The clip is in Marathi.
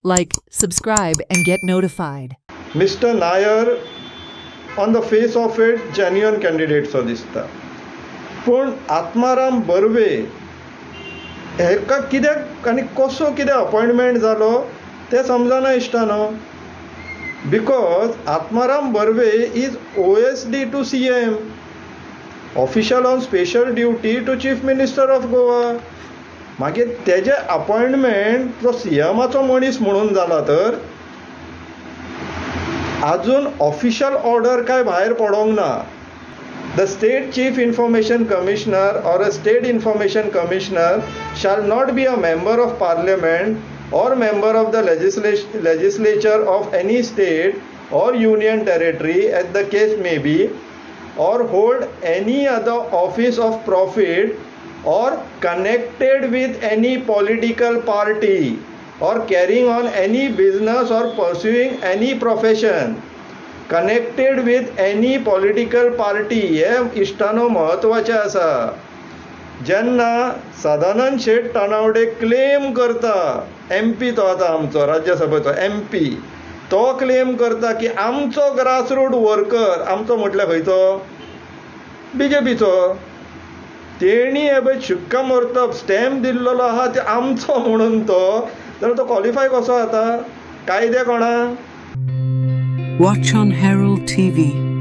Like, subscribe, and get notified. Mr. Nair, on the face of it, genuine candidate so दिसता. पूण आत्माराम बर्वे हेका कित्याक आनी कसो कित्याक अपॉइंटमेंट जालो तें समजना इश्टा न्हू. Because Atmaram Barve is OSD to CM, official on special duty to chief minister of Goa. मागीर तेजे अपॉइंटमेंट तो CMाचो मनीस म्हणून जाला तर अजून ऑफिशियल ऑर्डर काय भायर पडोंक ना. The State Chief Information Commissioner or a State Information Commissioner shall not be a member of Parliament or member of the legislature of any state or union territory as the case may be, or hold any other office of profit or connected with any political party or carrying on any business or pursuing any profession connected with any political party. हे इश्टानो महत्वाचे आसा. जेन्ना सदानंद शेट तानावडे क्लेम करता, MP तो आता आमचो राज्यसभेचो MP, तो क्लेम करता की आमचो ग्रासरूट वर्कर, आमचो म्हटल्यार खंयचो BJPचो, तेणी हे पळय शिक्कामोर्तब स्टॅम्प दिल्लो आहा ते आमचो म्हणून तो, जाल्यार तो क्वॉलिफाय कसो जाता? कायदे कोणा? Watch on Herald TV.